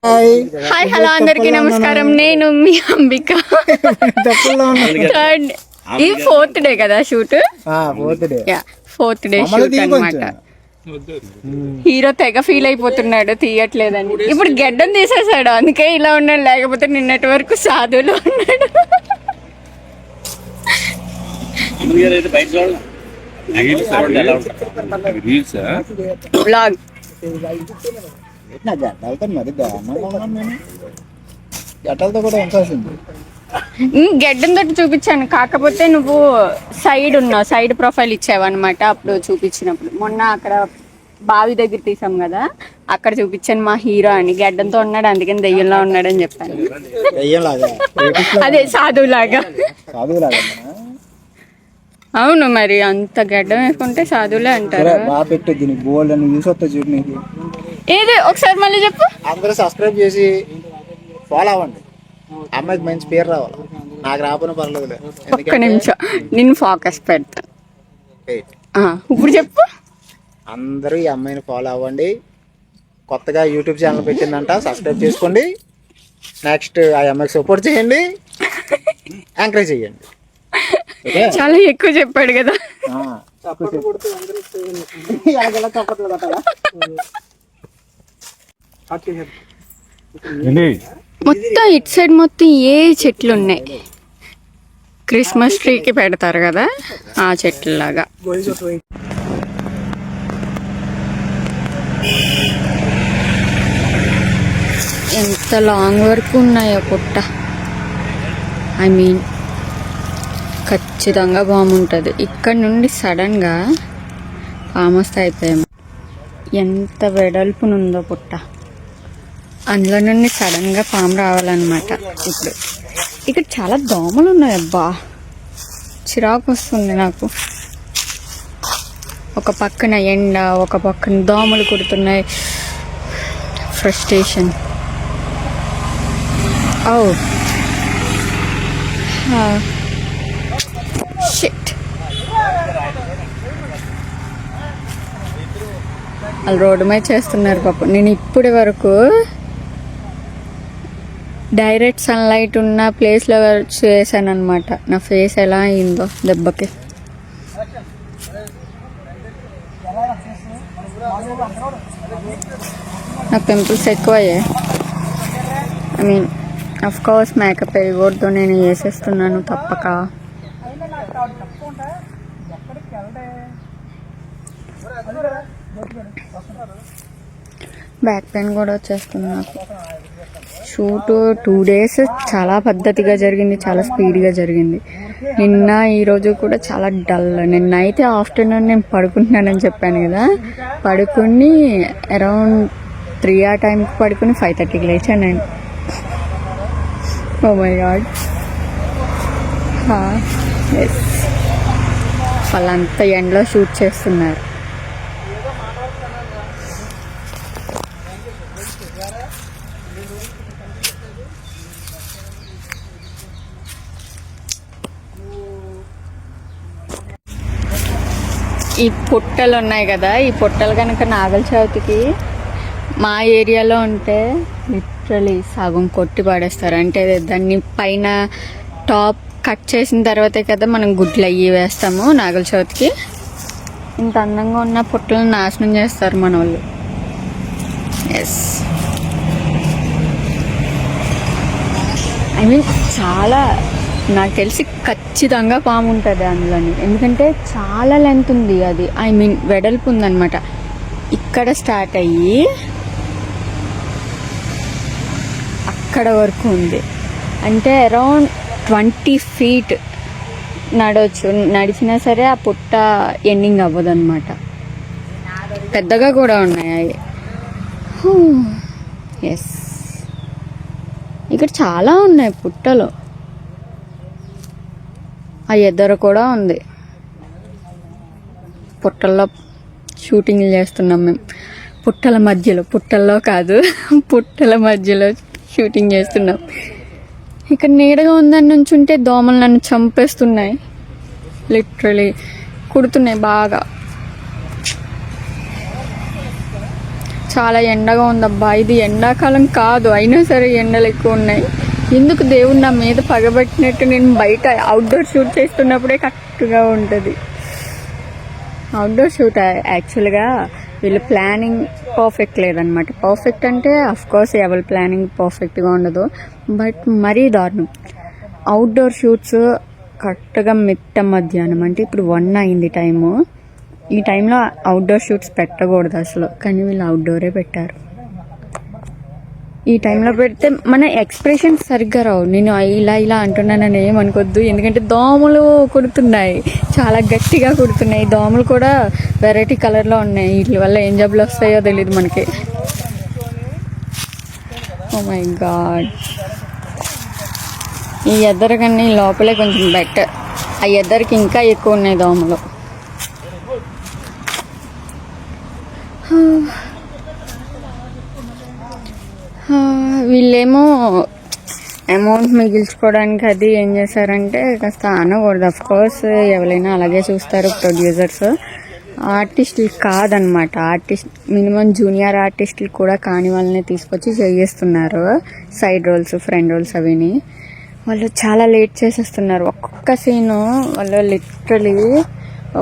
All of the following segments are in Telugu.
హాయ్ హలో అందరికి నమస్కారం. నేను మీ అంబిక. ఈ 4th డే కదా షూట్, 4th డే షూట్ అన్నమాట. హీరో తెగ ఫీల్ అయిపోతున్నాడు తీయట్లేదని. ఇప్పుడు గెడ్డం తీసేసాడు, అందుకే ఇలా ఉన్నాడు. లేకపోతే నిన్నటి వరకు సాధువులో ఉన్నాడు. బ్లాగ్ గెడ్డం తోటి చూపించాను, కాకపోతే నువ్వు సైడ్ ఉన్నావు, సైడ్ ప్రొఫైల్ ఇచ్చావు అనమాట. అప్పుడు చూపించినప్పుడు మొన్న అక్కడ బావి దగ్గర తీసాం కదా, అక్కడ చూపించాను మా హీరో అని. గెడ్డంతో ఉన్నాడు, అందుకని దెయ్యంలా ఉన్నాడు అని చెప్పాను. అదే సాధువులాగా. అవును, మరి అంత గడ్డం వేసుకుంటే సాధువులే అంటారు. ఏది ఒకసారి మళ్ళీ చెప్పు. అందరూ సబ్స్క్రైబ్ చేసి ఫాలో అవ్వండి. అమ్మాయికి మంచి పేరు రావాలి. నాకు రాకపోయినా పర్లేదు. ఒక్క నిమిషం నేను ఫోకస్ పెడతాను. ఇప్పుడు చెప్పు. అందరూ ఈ అమ్మాయిని ఫాలో అవ్వండి. కొత్తగా యూట్యూబ్ ఛానల్ పెట్టిందంట, సబ్స్క్రైబ్ చేసుకోండి. నెక్స్ట్ ఆ అమ్మాయికి సపోర్ట్ చేయండి, ఎంకరేజ్ చేయండి. చాలా ఎక్కువ చెప్పాడు కదా. మొత్తం ఇటు సైడ్ మొత్తం ఏ చెట్లు ఉన్నాయి, క్రిస్మస్ ట్రీకి పెడతారు కదా ఆ చెట్లు లాగా. ఎంత లాంగ్ వరకు ఉన్నాయో పుట్ట. ఐ మీన్ ఖచ్చితంగా బాగుంటుంది. ఇక్కడ నుండి సడన్గా పామొస్తే అయిపోయాము. ఎంత వెడల్పునుందో పుట్ట, అందులో నుండి సడన్గా పాము రావాలన్నమాట. ఇప్పుడు ఇక్కడ చాలా దోమలు ఉన్నాయి. అబ్బా చిరాకు వస్తుంది నాకు. ఒక పక్కన ఎండ, ఒక పక్కన దోమలు కుడుతున్నాయి. ఫ్రస్ట్రేషన్. Oh shit. వాళ్ళు రోడ్డు మీద చేస్తున్నారు పాపం. నేను ఇప్పటి వరకు డైరెక్ట్ సన్లైట్ ఉన్న ప్లేస్లో చేశాను అనమాట. నా ఫేస్ ఎలా అయిందో దెబ్బకి. నాకు పింపుల్స్ ఎక్కువయ్యాయి. I mean of course makeup వేయకూడదు, నేను వేసేస్తున్నాను తప్పక. బ్యాక్ పెయిన్ కూడా వచ్చేస్తుంది నాకు. షూట్ 2 days చాలా పద్ధతిగా జరిగింది, చాలా స్పీడ్గా జరిగింది. నిన్న ఈరోజు కూడా చాలా డల్. నిన్న అయితే ఆఫ్టర్నూన్ నేను పడుకుంటున్నానని చెప్పాను కదా, పడుకుని అరౌండ్ 3 ఆ టైంకి పడుకుని 5:30కి లేచాను నేను. ఓ మై గాడ్. ఎస్, వాళ్ళంతా ఎండలో షూట్ చేస్తున్నారు. ఈ పుట్టలు ఉన్నాయి కదా, ఈ పుట్టలు కనుక నాగల చవితికి మా ఏరియాలో ఉంటే లిటరలీ సగం కొట్టి పడేస్తారు. అంటే దాన్ని పైన టాప్ కట్ చేసిన తర్వాతే కదా మనం గుడ్లు అయ్యి వేస్తాము నాగల చవితికి. ఇంత అందంగా ఉన్న పుట్టలను నాశనం చేస్తారు మన వాళ్ళు. ఎస్, ఐ మీన్ చాలా నాకు తెలిసి ఖచ్చితంగా పాము ఉంటుంది అందులోని. ఎందుకంటే చాలా లెంత్ ఉంది అది, ఐ మీన్ వెడల్పు ఉందన్నమాట. ఇక్కడ స్టార్ట్ అయ్యి అక్కడ వరకు ఉంది. అంటే అరౌండ్ 20 feet నడవచ్చు. నడిచినా సరే ఆ పుట్ట ఎండింగ్ అవ్వదు అనమాట. పెద్దగా కూడా ఉన్నాయి అవి. ఎస్, ఇక్కడ చాలా ఉన్నాయి పుట్టలు. ఆ ఎద్దరు కూడా ఉంది. పుట్టల్లో షూటింగ్లు చేస్తున్నాం మేము. పుట్టల మధ్యలో, పుట్టల్లో కాదు, పుట్టల మధ్యలో షూటింగ్ చేస్తున్నాం. ఇక్కడ నీడగా ఉందని నుంచుంటే దోమలు నన్ను చంపేస్తున్నాయి. లిటరలీ కుడుతున్నాయి బాగా. చాలా ఎండగా ఉందబ్బా. ఇది ఎండాకాలం కాదు, అయినా సరే ఎండలు ఎక్కువ ఉన్నాయి. ఎందుకు దేవుడు నా మీద పగబట్టినట్టు నేను బయట అవుట్డోర్ షూట్ చేస్తున్నప్పుడే కరెక్ట్గా ఉంటుంది. అవుట్డోర్ షూట్ యాక్చువల్గా వీళ్ళు ప్లానింగ్ పర్ఫెక్ట్ లేదనమాట. పర్ఫెక్ట్ అంటే అఫ్కోర్స్ ఎవరి ప్లానింగ్ పర్ఫెక్ట్గా ఉండదు, బట్ మరీ దారుణం. అవుట్డోర్ షూట్స్ కరెక్ట్గా మిట్ట మధ్యాహ్నం, అంటే ఇప్పుడు 1 అయింది టైము. ఈ టైంలో అవుట్డోర్ షూట్స్ పెట్టకూడదు అసలు, కానీ వీళ్ళు అవుట్డోరే పెట్టారు. ఈ టైంలో పెడితే మన ఎక్స్ప్రెషన్స్ సరిగ్గా రావు. నేను ఇలా అంటున్నానని ఏమనుకోద్దు, ఎందుకంటే దోమలు కుడుతున్నాయి, చాలా గట్టిగా కుడుతున్నాయి. దోమలు కూడా వెరైటీ కలర్లో ఉన్నాయి. వీటి వల్ల ఏం జబ్బులు వస్తాయో తెలియదు మనకి. Oh my god. ఈ ఎద్దరు కన్నా లోపలే కొంచెం బెటర్. ఆ ఎద్దరికి ఇంకా ఎక్కువ ఉన్నాయి దోమలు. వీళ్ళేమో అమౌంట్ మిగిల్చుకోవడానికి అది ఏం చేశారంటే కాస్త అనకూడదు. అఫ్కోర్స్ ఎవరైనా అలాగే చూస్తారు ప్రొడ్యూసర్స్. ఆర్టిస్టులు కాదనమాట. మినిమం జూనియర్ ఆర్టిస్టులు కూడా కాని వాళ్ళని తీసుకొచ్చి చేయిస్తున్నారు సైడ్ రోల్స్, ఫ్రంట్ రోల్స్. అవిని వాళ్ళు చాలా లేట్ చేసేస్తున్నారు. ఒక్కొక్క సీను వాళ్ళు లిటరలీ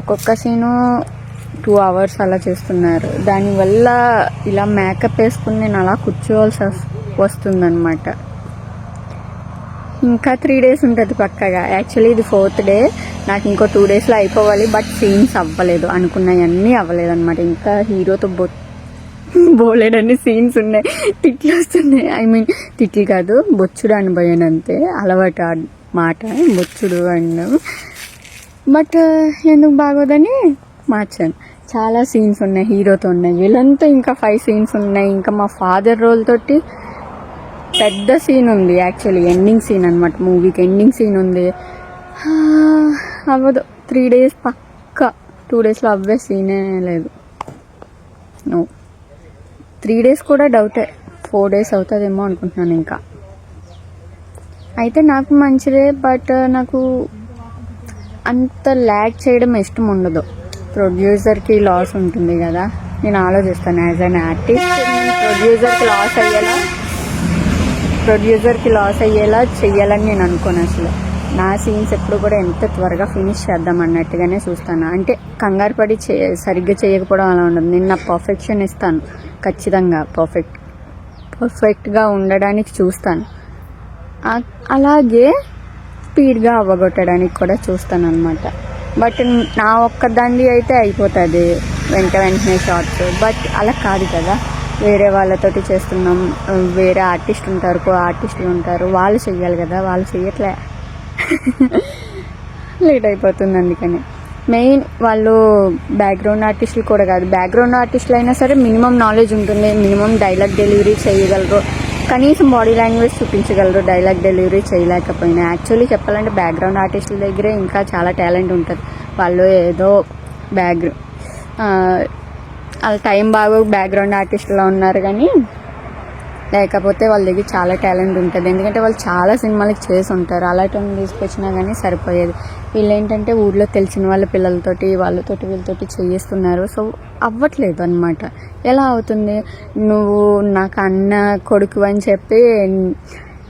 ఒక్కొక్క సీను 2 hours అలా చేస్తున్నారు. దానివల్ల ఇలా మేకప్ వేసుకుని నేను అలా కూర్చోవాల్సి వస్తుందన్నమాట. ఇంకా 3 days ఉంటుంది పక్కగా. యాక్చువల్లీ ఇది 4th day. నాకు ఇంకో 2 daysలో అయిపోవాలి, బట్ సీన్స్ అవ్వలేదు, అనుకున్నవన్నీ అవ్వలేదు అనమాట. ఇంకా హీరోతో బోలేడన్ని సీన్స్ ఉన్నాయి. తిట్లు వస్తున్నాయి. ఐ మీన్ తిట్లు కాదు, బొచ్చుడు అనిపోయాను అంతే. అలవాటు ఆ మాట, బొచ్చుడు అన్నాం. బట్ ఎందుకు బాగోదని మార్చాను. చాలా సీన్స్ ఉన్నాయి, హీరోతో ఉన్నాయి. వీళ్ళంతా ఇంకా 5 scenes ఉన్నాయి. ఇంకా మా ఫాదర్ రోల్ తోటి పెద్ద సీన్ ఉంది. యాక్చువల్లీ ఎండింగ్ సీన్ అనమాట. మూవీకి ఎండింగ్ సీన్ ఉంది. అవ్వదు. 3 days పక్కా. 2 daysలో అవ్వే సీనే లేదు. నో, 3 days కూడా డౌటే. 4 days అవుతుందేమో అనుకుంటున్నాను. ఇంకా అయితే నాకు మంచిదే, బట్ నాకు అంత ల్యాగ్ చేయడం ఇష్టం ఉండదు. ప్రొడ్యూసర్కి లాస్ ఉంటుంది కదా. నేను ఆలోచిస్తాను యాజ్ అన్ ఆర్టిస్ట్, ప్రొడ్యూసర్కి లాస్ అయ్యేలా చెయ్యాలని నేను అనుకోను అసలు. నా సీన్స్ ఎప్పుడు కూడా ఎంత త్వరగా ఫినిష్ చేద్దాం అన్నట్టుగానే చూస్తాను. అంటే కంగారు పడి సరిగ్గా చేయకపోవడం అలా ఉండదు. నేను నా పర్ఫెక్షన్ ఇస్తాను ఖచ్చితంగా. పర్ఫెక్ట్గా ఉండడానికి చూస్తాను. అలాగే స్పీడ్గా అవ్వగొట్టడానికి కూడా చూస్తాను అనమాట. బట్ నా ఒక్కదాన్ని అయితే అయిపోతుంది వెంటనే షార్ట్స్. బట్ అలా కాదు కదా, వేరే వాళ్ళతోటి చేస్తున్నాం. వేరే ఆర్టిస్ట్ ఉంటారు, ఆర్టిస్టులు ఉంటారు, వాళ్ళు చెయ్యాలి కదా. వాళ్ళు చెయ్యట్లే, లేట్ అయిపోతుంది. అందుకని మెయిన్ వాళ్ళు బ్యాక్గ్రౌండ్ ఆర్టిస్టులు కూడా కాదు. బ్యాక్గ్రౌండ్ ఆర్టిస్టులు అయినా సరే మినిమం నాలెడ్జ్ ఉంటుంది, మినిమం డైలాగ్ డెలివరీ చేయగలరు, కనీసం బాడీ లాంగ్వేజ్ చూపించగలరు. డైలాగ్ డెలివరీ చేయలేకపోయినా యాక్చువల్లీ చెప్పాలంటే బ్యాక్గ్రౌండ్ ఆర్టిస్టుల దగ్గరే ఇంకా చాలా టాలెంట్ ఉంటుంది. వాళ్ళు ఏదో వాళ్ళ టైం బాగా బ్యాక్గ్రౌండ్ ఆర్టిస్టులా ఉన్నారు, కానీ లేకపోతే వాళ్ళ దగ్గర చాలా టాలెంట్ ఉంటుంది. ఎందుకంటే వాళ్ళు చాలా సినిమాలకు చేసి ఉంటారు. అలాంటి తీసుకొచ్చినా కానీ సరిపోయేది. వీళ్ళు ఏంటంటే ఊళ్ళో తెలిసిన వాళ్ళ పిల్లలతోటి వీళ్ళతోటి చేయిస్తున్నారు. సో అవ్వట్లేదు అనమాట. ఎలా అవుతుంది? నువ్వు నాకు అన్న కొడుకు అని చెప్పి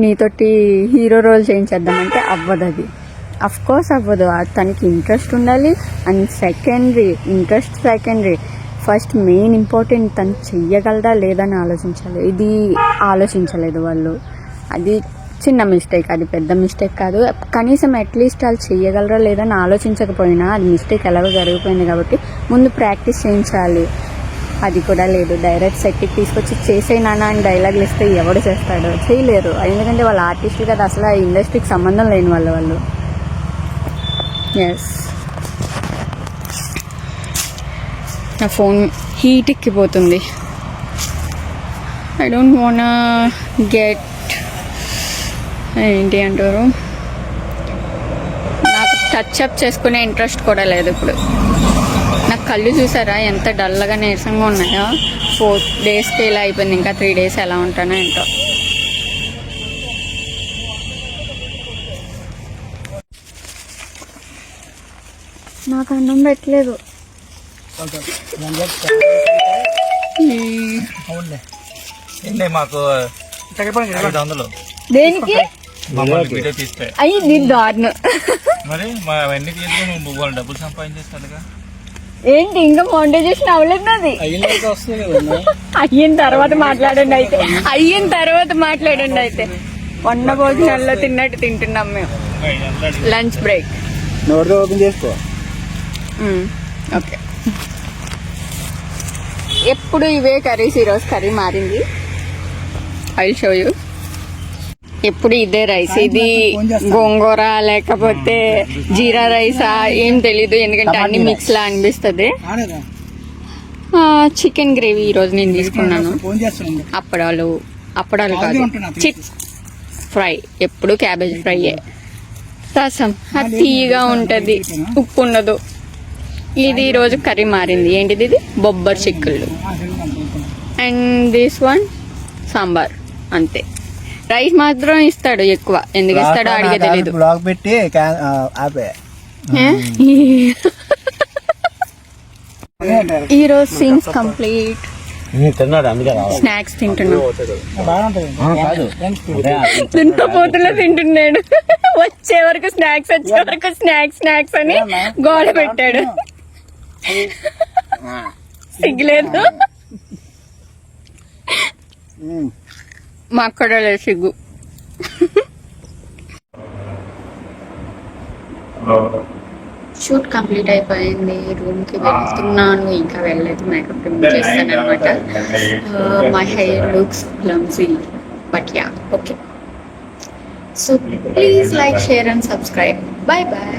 నీతోటి హీరో రోల్ చేయించేద్దామంటే అవ్వదు. అది అఫ్కోర్స్ అవ్వదు. తనకి ఇంట్రెస్ట్ ఉండాలి. And interest secondary. First main important తను చెయ్యగలదా లేదని ఆలోచించాలి. ఇది ఆలోచించలేదు వాళ్ళు. అది చిన్న మిస్టేక్, అది పెద్ద మిస్టేక్ కాదు. కనీసం అట్లీస్ట్ వాళ్ళు చెయ్యగలరా లేదని ఆలోచించకపోయినా అది మిస్టేక్ ఎలాగో జరిగిపోయింది కాబట్టి ముందు ప్రాక్టీస్ చేయించాలి. అది కూడా లేదు. డైరెక్ట్ సెట్కి తీసుకొచ్చి చేసేనా అని డైలాగులు ఇస్తే ఎవడు చేస్తాడు? చేయలేరు. ఎందుకంటే వాళ్ళు ఆర్టిస్టులు కదా, అసలు ఆ ఇండస్ట్రీకి సంబంధం లేని వాళ్ళు. ఎస్, నా ఫోన్ హీట్ ఎక్కిపోతుంది. ఐ డోంట్ వాంట్ గెట్ ఏంటి అంటారు, నాకు టచ్ అప్ చేసుకునే ఇంట్రెస్ట్ కూడా లేదు ఇప్పుడు. నాకు కళ్ళు చూసారా ఎంత డల్గా నీరసంగా ఉన్నాయో. 4 daysకి ఇలా అయిపోయింది. ఇంకా 3 days ఎలా ఉంటానో ఏంటో. నాకు అన్నం పెట్టలేదు. ఏంటి మాకు 500 దేనికి మమ్మల్ని వీడియో తీస్తే అయ్యి దీని దారుణం. మరి మా అవన్నీ తీసుకుని వాళ్ళు డబ్బులు సంపాదించేస్తాడుగా. ఏంటి ఇంకా మోనిటైజేషన్ అవ్వలేదు నాది. అయిన తర్వాత మాట్లాడండి అయితే. వండ భోజనాల్లో తిన్నట్టు తింటున్నాం మేము. Lunch break. నోటితో ఓపెన్ చేసుకో. ఓకే. ఎప్పుడు ఇవే కర్రీస్, ఈరోజు కర్రీ మారింది. I show you. ఎప్పుడు ఇదే రైస్. ఇది గోంగూర లేకపోతే జీరా రైసా ఏం తెలీదు, ఎందుకంటే అన్ని మిక్స్ లా అనిపిస్తుంది. చికెన్ గ్రేవీ ఈరోజు నేను తీసుకున్నాను. అప్పడాలు కాదు, చిప్స్ ఫ్రై. ఎప్పుడు క్యాబేజ్ ఫ్రైయే. రసం అది తీయగా ఉంటుంది, ఉప్పు ఉండదు. ఇది ఈరోజు కర్రీ మారింది. ఏంటిది? ఇది బొబ్బర్ చిక్కుళ్ళు. And this one sambar. అంతే. రైస్ మాత్రం ఇస్తాడు ఎక్కువ, ఎందుకు ఇస్తాడో అడిగే తెలీదు. బ్లాగ్ పెట్టి ఆపే. ఈరోజు సీన్స్ కంప్లీట్. స్నాక్స్ తింటున్నాడు. దున్నపోతులో తింటున్నాడు. వచ్చే వరకు స్నాక్స్ అని గోడ పెట్టాడు. సిగ్గులేదు మాకు కూడా లేదు సిగ్గు. షూట్ కంప్లీట్ అయిపోయింది. రూమ్ కి వెళ్తున్నాను. ఇంకా వెళ్ళలేదు. మేకప్ రిమూవ్ చేస్తాను అనమాట. My hair looks clumsy but ya okay. So please like, share and subscribe. Bye bye.